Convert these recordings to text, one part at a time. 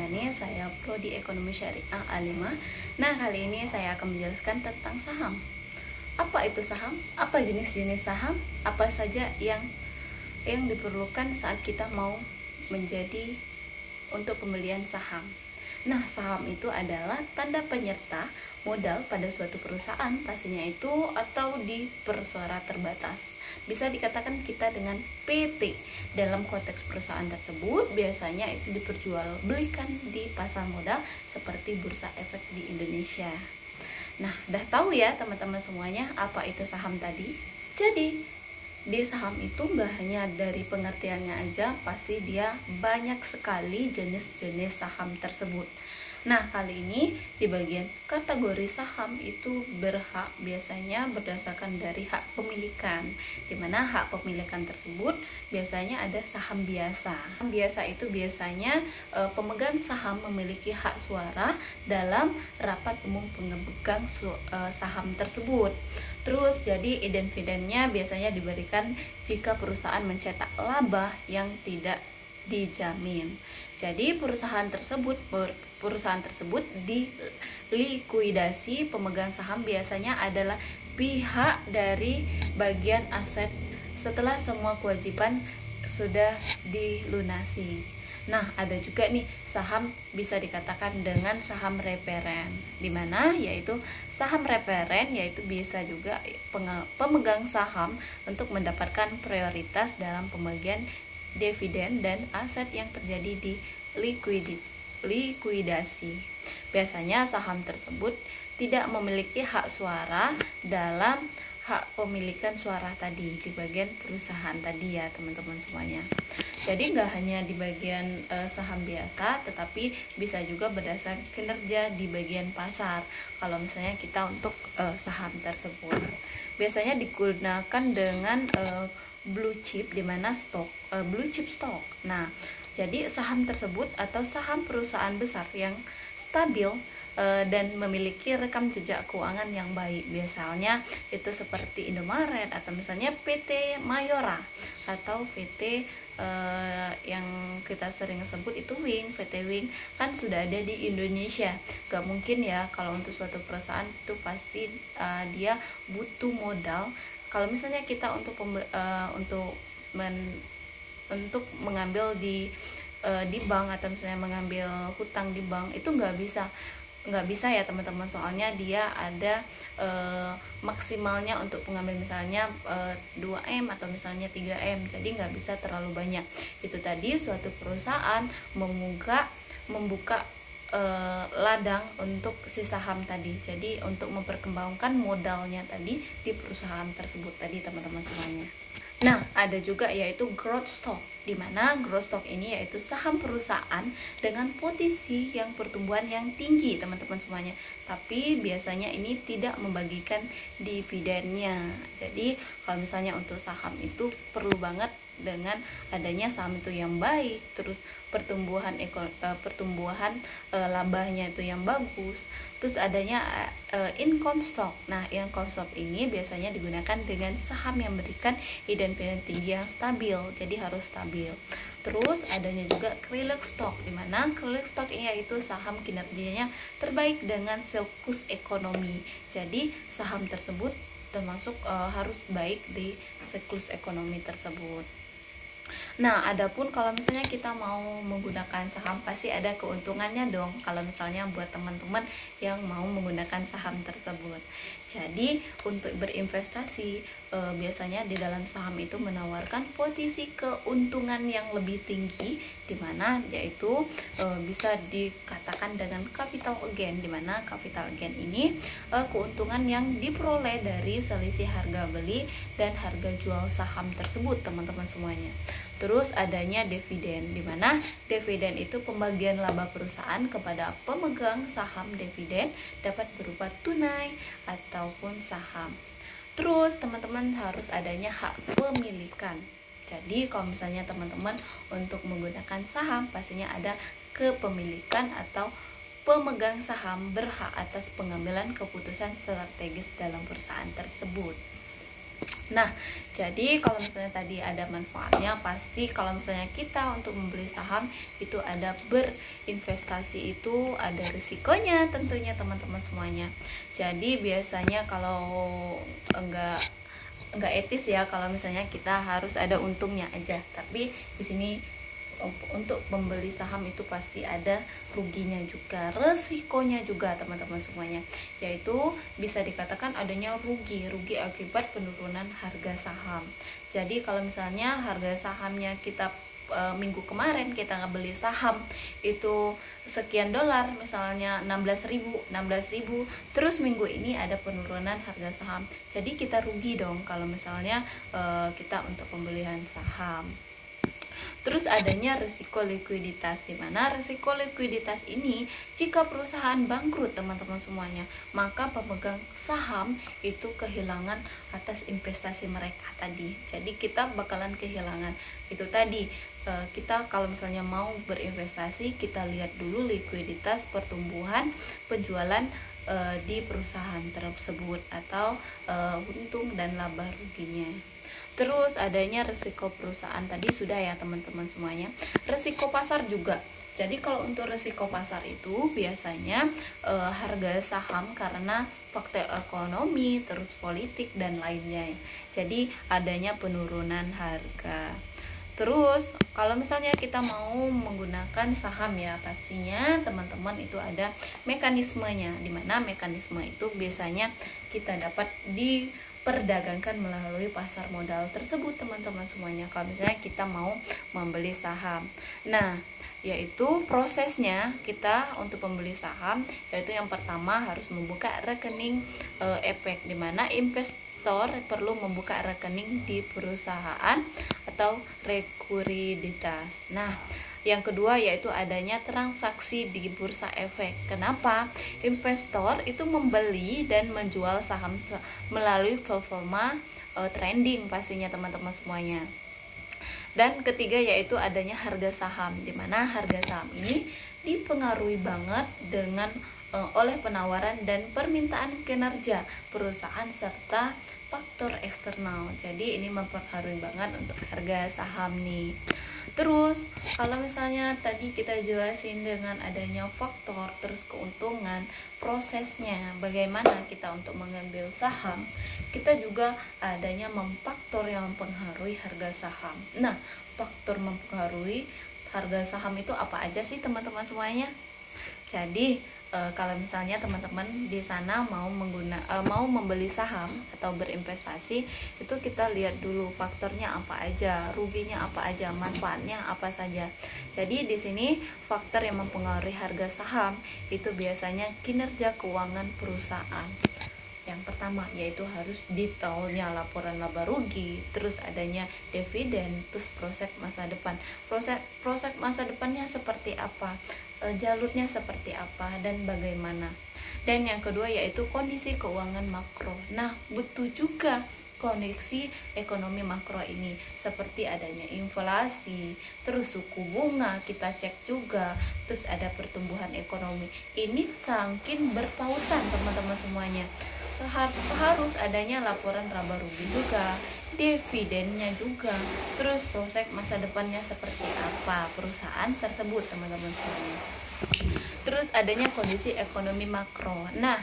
menemani saya Prodi Ekonomi Syariah A5. Nah, kali ini saya akan menjelaskan tentang saham. Apa itu saham? Apa jenis-jenis saham? Apa saja yang diperlukan saat kita mau menjadi untuk pembelian saham. Nah, saham itu adalah tanda penyerta modal pada suatu perusahaan, pastinya itu atau di persuara terbatas. Bisa dikatakan kita dengan PT. Dalam konteks perusahaan tersebut, biasanya itu diperjualbelikan di pasar modal seperti Bursa Efek di Indonesia. Nah, udah tahu ya teman-teman semuanya apa itu saham tadi? Jadi, di saham itu nggak hanya dari pengertiannya aja, pasti dia banyak sekali jenis-jenis saham tersebut. Nah, kali ini di bagian kategori saham itu berhak biasanya berdasarkan dari hak pemilikan, dimana hak pemilikan tersebut biasanya ada saham biasa. Saham biasa itu biasanya pemegang saham memiliki hak suara dalam rapat umum pemegang saham tersebut. Terus jadi dividennya biasanya diberikan jika perusahaan mencetak laba yang tidak dijamin. Jadi perusahaan tersebut dilikuidasi. Pemegang saham biasanya adalah pihak dari bagian aset setelah semua kewajiban sudah dilunasi. Nah, ada juga nih saham bisa dikatakan dengan saham referen, dimana yaitu saham referen yaitu bisa juga pemegang saham untuk mendapatkan prioritas dalam pembagian dividen dan aset yang terjadi di likuidasi. Biasanya saham tersebut tidak memiliki hak suara dalam hak pemilikan suara tadi di bagian perusahaan tadi ya teman-teman semuanya. Jadi nggak hanya di bagian saham biasa, tetapi bisa juga berdasarkan kinerja di bagian pasar. Kalau misalnya kita untuk saham tersebut, biasanya digunakan dengan blue chip, di mana blue chip stock. Nah, jadi saham tersebut atau saham perusahaan besar yang stabil dan memiliki rekam jejak keuangan yang baik. Biasanya itu seperti Indomaret atau misalnya PT Mayora atau PT yang kita sering sebut itu Wing, PT Wing kan sudah ada di Indonesia. Gak mungkin ya kalau untuk suatu perusahaan itu pasti dia butuh modal. Kalau misalnya kita untuk mengambil di bank atau misalnya mengambil hutang di bank itu nggak bisa ya teman-teman, soalnya dia ada maksimalnya untuk pengambil misalnya 2M atau misalnya 3M, jadi nggak bisa terlalu banyak. Itu tadi suatu perusahaan membuka ladang untuk si saham tadi, jadi untuk memperkembangkan modalnya tadi di perusahaan tersebut tadi teman-teman semuanya. Nah, ada juga yaitu growth stock, di mana growth stock ini yaitu saham perusahaan dengan potensi yang pertumbuhan yang tinggi teman-teman semuanya, tapi biasanya ini tidak membagikan dividennya. Jadi kalau misalnya untuk saham itu perlu banget dengan adanya saham itu yang baik, terus pertumbuhan labanya itu yang bagus, terus adanya income stock. Nah, income stock ini biasanya digunakan dengan saham yang memberikan dividen tinggi yang stabil, jadi harus stabil. Terus adanya juga Kreilek stock, di mana Kreilek stock ini yaitu saham kinerjanya terbaik dengan siklus ekonomi. Jadi saham tersebut termasuk harus baik di siklus ekonomi tersebut. Nah, adapun kalau misalnya kita mau menggunakan saham pasti ada keuntungannya dong kalau misalnya buat teman-teman yang mau menggunakan saham tersebut. Jadi untuk berinvestasi biasanya di dalam saham itu menawarkan posisi keuntungan yang lebih tinggi, dimana yaitu bisa dikatakan dengan capital gain, dimana capital gain ini keuntungan yang diperoleh dari selisih harga beli dan harga jual saham tersebut teman-teman semuanya. Terus adanya dividen, di mana dividen itu pembagian laba perusahaan kepada pemegang saham. Dividen dapat berupa tunai ataupun saham. Terus teman-teman harus adanya hak pemilikan. Jadi kalau misalnya teman-teman untuk menggunakan saham pastinya ada kepemilikan atau pemegang saham berhak atas pengambilan keputusan strategis dalam perusahaan tersebut. Nah, jadi kalau misalnya tadi ada manfaatnya, pasti kalau misalnya kita untuk membeli saham itu ada berinvestasi, itu ada risikonya tentunya teman-teman semuanya. Jadi biasanya kalau enggak etis ya kalau misalnya kita harus ada untungnya aja. Tapi di sini untuk membeli saham itu pasti ada ruginya juga, resikonya juga teman-teman semuanya, yaitu bisa dikatakan adanya rugi akibat penurunan harga saham. Jadi kalau misalnya harga sahamnya kita minggu kemarin kita ngebeli saham itu sekian dolar, misalnya 16.000, terus minggu ini ada penurunan harga saham, jadi kita rugi dong kalau misalnya kita untuk pembelian saham. Terus adanya risiko likuiditas, di mana risiko likuiditas ini jika perusahaan bangkrut teman-teman semuanya, maka pemegang saham itu kehilangan atas investasi mereka tadi. Jadi kita bakalan kehilangan itu tadi. Kita kalau misalnya mau berinvestasi, kita lihat dulu likuiditas, pertumbuhan, penjualan di perusahaan tersebut, atau untung dan laba ruginya. Terus adanya risiko perusahaan tadi sudah ya teman-teman semuanya. Risiko pasar juga. Jadi kalau untuk risiko pasar itu biasanya harga saham karena faktor ekonomi, terus politik dan lainnya. Jadi adanya penurunan harga. Terus kalau misalnya kita mau menggunakan saham ya, pastinya teman-teman itu ada mekanismenya, dimana mekanisme itu biasanya kita dapat diperdagangkan melalui pasar modal tersebut teman-teman semuanya, kalau misalnya kita mau membeli saham. Nah, yaitu prosesnya kita untuk membeli saham, yaitu yang pertama harus membuka rekening efek, dimana investor perlu membuka rekening di perusahaan atau likuiditas. Nah, yang kedua yaitu adanya transaksi di bursa efek. Kenapa? Investor itu membeli dan menjual saham melalui performa trading pastinya teman-teman semuanya. Dan ketiga yaitu adanya harga saham, di mana harga saham ini dipengaruhi banget dengan oleh penawaran dan permintaan kinerja perusahaan serta faktor eksternal. Jadi ini mempengaruhi banget untuk harga saham nih. Terus kalau misalnya tadi kita jelasin dengan adanya faktor terus keuntungan, prosesnya bagaimana kita untuk mengambil saham, kita juga adanya faktor yang mempengaruhi harga saham. Nah, faktor mempengaruhi harga saham itu apa aja sih teman-teman semuanya? Jadi kalau misalnya teman-teman di sana mau membeli saham atau berinvestasi, itu kita lihat dulu faktornya apa aja, ruginya apa aja, manfaatnya apa saja. Jadi di sini faktor yang mempengaruhi harga saham itu biasanya kinerja keuangan perusahaan. Yang pertama yaitu harus detailnya laporan laba rugi, terus adanya dividen, terus proses masa depan. Proses masa depannya seperti apa? Jalurnya seperti apa dan bagaimana. Dan yang kedua yaitu kondisi keuangan makro. Nah, butuh juga kondisi ekonomi makro ini, seperti adanya inflasi, terus suku bunga kita cek juga, terus ada pertumbuhan ekonomi. Ini saking berpautan teman-teman semuanya. Harus adanya laporan laba rugi juga, dividennya juga, terus proses masa depannya seperti apa perusahaan tersebut teman-teman semuanya. Terus adanya kondisi ekonomi makro. Nah,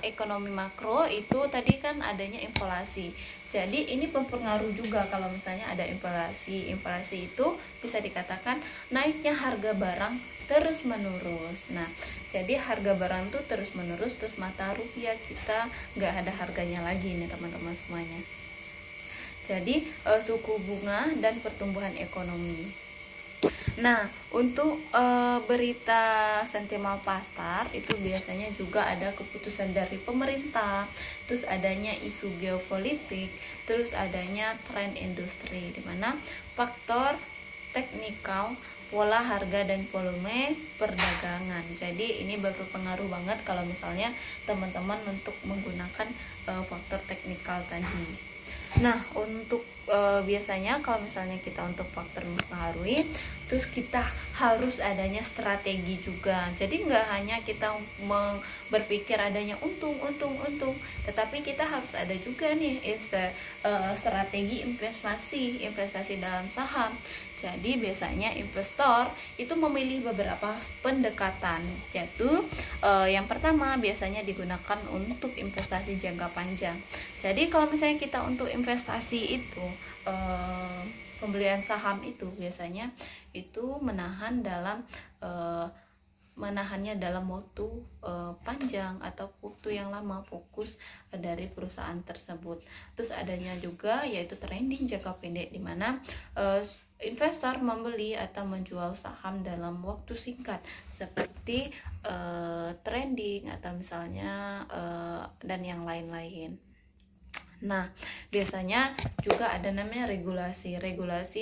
ekonomi makro itu tadi kan adanya inflasi. Jadi ini berpengaruh juga kalau misalnya ada inflasi. Inflasi itu bisa dikatakan naiknya harga barang terus menerus. Nah, jadi harga barang tuh terus menerus, terus mata rupiah kita nggak ada harganya lagi nih teman-teman semuanya. Jadi suku bunga dan pertumbuhan ekonomi. Nah, untuk berita sentimen pasar itu biasanya juga ada keputusan dari pemerintah, terus adanya isu geopolitik, terus adanya tren industri, di mana faktor teknikal, pola harga dan volume perdagangan. Jadi ini berpengaruh banget kalau misalnya teman-teman untuk menggunakan faktor teknikal tadi. Nah, untuk biasanya kalau misalnya kita untuk faktor mempengaruhi, terus kita harus adanya strategi juga. Jadi nggak hanya kita berpikir adanya untung, tetapi kita harus ada juga nih strategi investasi dalam saham. Jadi biasanya investor itu memilih beberapa pendekatan, yaitu yang pertama biasanya digunakan untuk investasi jangka panjang. Jadi kalau misalnya kita untuk investasi itu pembelian saham itu biasanya itu menahannya dalam waktu panjang atau waktu yang lama, fokus dari perusahaan tersebut. Terus adanya juga yaitu trading jangka pendek, di mana investor membeli atau menjual saham dalam waktu singkat seperti trading atau misalnya dan yang lain-lain. Nah, biasanya juga ada namanya regulasi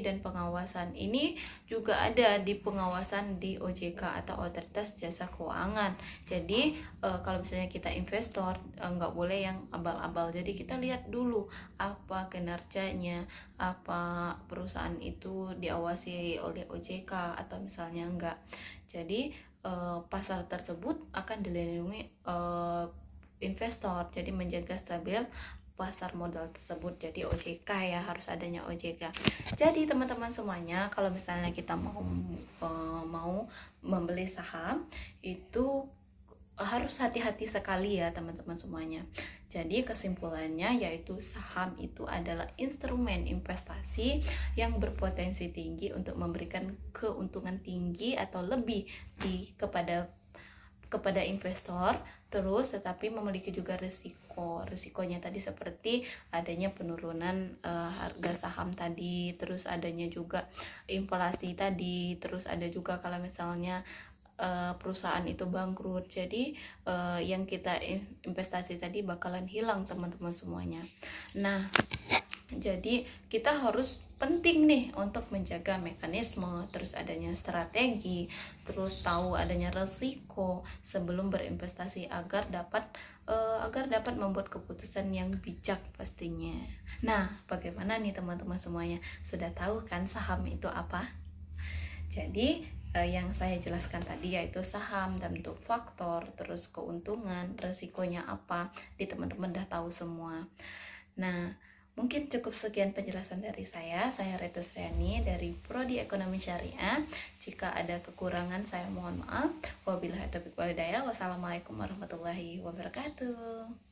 dan pengawasan. Ini juga ada di pengawasan di OJK atau Otoritas Jasa Keuangan. Jadi kalau misalnya kita investor nggak boleh yang abal-abal. Jadi kita lihat dulu apa kinerjanya, apa perusahaan itu diawasi oleh OJK atau misalnya enggak. Jadi pasar tersebut akan dilindungi investor. Jadi menjaga stabil pasar modal tersebut. Jadi OJK ya, harus adanya OJK. Jadi teman-teman semuanya, kalau misalnya kita mau membeli saham itu harus hati-hati sekali ya teman-teman semuanya. Jadi kesimpulannya yaitu saham itu adalah instrumen investasi yang berpotensi tinggi untuk memberikan keuntungan tinggi atau lebih kepada investor, terus tetapi memiliki juga risikonya tadi seperti adanya penurunan harga saham tadi, terus adanya juga inflasi tadi, terus ada juga kalau misalnya perusahaan itu bangkrut. Jadi yang kita investasi tadi bakalan hilang teman-teman semuanya. Nah, jadi kita harus penting nih untuk menjaga mekanisme, terus adanya strategi, terus tahu adanya resiko sebelum berinvestasi agar dapat membuat keputusan yang bijak pastinya. Nah, bagaimana nih teman-teman semuanya? Sudah tahu kan saham itu apa? Jadi yang saya jelaskan tadi yaitu saham dan bentuk faktor, terus keuntungan, resikonya apa, di teman-teman udah tahu semua. Nah, mungkin cukup sekian penjelasan dari saya Reta Sriani dari Prodi Ekonomi Syariah. Jika ada kekurangan saya mohon maaf. Wabillahi taufiq wal hidayah. Wassalamualaikum warahmatullahi wabarakatuh.